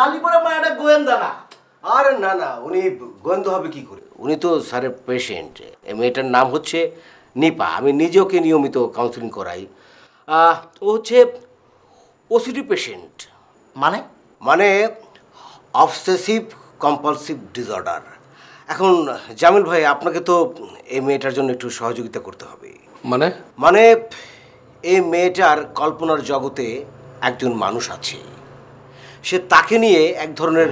আলিপুরের মায়েরা গোয়েন্দা না। আরে না না, উনি গোয়েন্দা হবে কি করে? উনি তো স্যারের পেশেন্ট। এই মেয়েটার নাম হচ্ছে নিপা। আমি নিজে ওকে নিয়মিত কাউন্সিলিং করাই। ও হচ্ছে ওসিডি পেশেন্ট। মানে? মানে অবসেসিভ কম্পালসিভ ডিসঅর্ডার। এখন জামিল ভাই, আপনাকে তো এই মেয়েটার জন্য একটু সহযোগিতা করতে হবে। মানে? মানে এই মেয়েটার কল্পনার জগতে একজন মানুষ আছে, সে তাকে নিয়ে এক ধরনের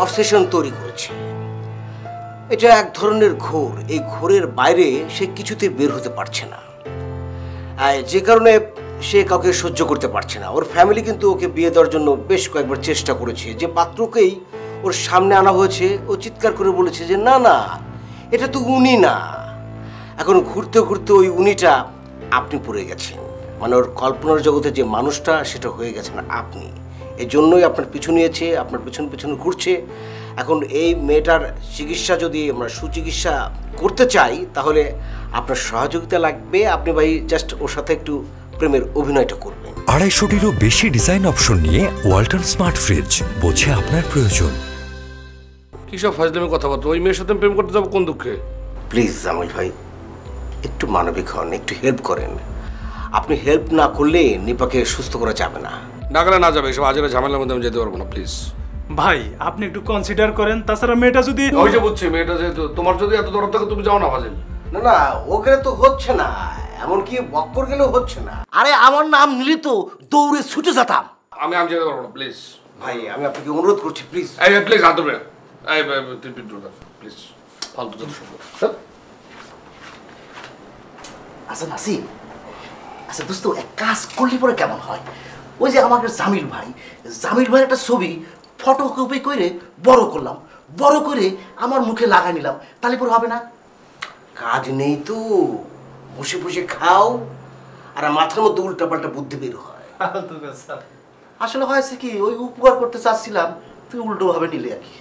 অবসেশন তৈরি করেছে। এটা এক ধরনের ঘোর। এই ঘোরের বাইরে সে কিছুতে বের হতে পারছে না, যে কারণে সে কাউকে সহ্য করতে পারছে না। ওর ফ্যামিলি কিন্তু ওকে বিয়ে দেওয়ার জন্য বেশ কয়েকবার চেষ্টা করেছে। যে পাত্রকেই ওর সামনে আনা হয়েছে, ও চিৎকার করে বলেছে যে না না, এটা তো উনি না। এখন ঘুরতে ঘুরতে ওই উনিটা আপনি পড়ে গেছেন। মানে ওর কল্পনার জগতে যে মানুষটা, সেটা হয়ে গেছেন আপনি। এই জন্যই আপনার পিছু নিয়েছে, আপনার পেছন পেছনে ঘুরছে। এখন এই মেয়েটার চিকিৎসা যদি আমরা সুচিকিৎসা করতে চাই, তাহলে আপনার সহযোগিতা লাগবে। আপনি ভাই জাস্ট ওর সাথে একটু প্রেমের অভিনয়টা করবেন। 250-টিরও বেশি ডিজাইন অপশন নিয়ে ওয়ালটন স্মার্ট ফ্রিজ, বোঝে আপনার প্রয়োজন। কি সব ফাজলামি কথাবার্তা? ওই মেয়ের সাথে প্রেম করতে যাবো কোন দুঃখে? প্লিজ জামিল ভাই, একটু মানবিক হন, একটু হেল্প করেন। আপনি হেল্প না করলে নিপাকে সুস্থ করা যাবে না। না গেলে না যাবে। এসব আজের ঝামেলার মধ্যে আমি যেতে পারবো না, প্লিজ। ভাই আপনি একটু কনসিডার করেন। তাছাড়া মেয়েটা যদি ওই যে বুঝছি, মেয়েটা যেহেতু তোমার যদি এত দরদ থাকে, তুমি যাও না ফাজিল। না না, ওখানে তো হচ্ছে না, এমনকি বক্কর গেলেও হচ্ছে না। আরে আমার নাম নিলি তো দৌড়ে ছুটে যেতাম। আমি যেতে পারবো না, প্লিজ। ভাই আমি আপনাকে অনুরোধ করছি, প্লিজ। এই প্লিজ হাত ধরবে। এই তুই প্লিজ, ফালতু যত সব। আচ্ছা নাসি, আচ্ছা দোস্ত, এক কাজ করলে পরে কেমন হয়? ওই যে আমাকে জামিল ভাইয়ের একটা ছবি ফটোকপি করে বড় করলাম, বড় করে আমার মুখে লাগাই নিলাম, তাহলে পরে হবে না? কাজ নেই তো, বসে বসে খাও আর মাথার মধ্যে উল্টাপাল্টা বুদ্ধি বের হয়। আসলে হয়েছে কি, ওই উপকার করতে চাচ্ছিলাম, তুই উল্টো ভাবে নিলে আর কি।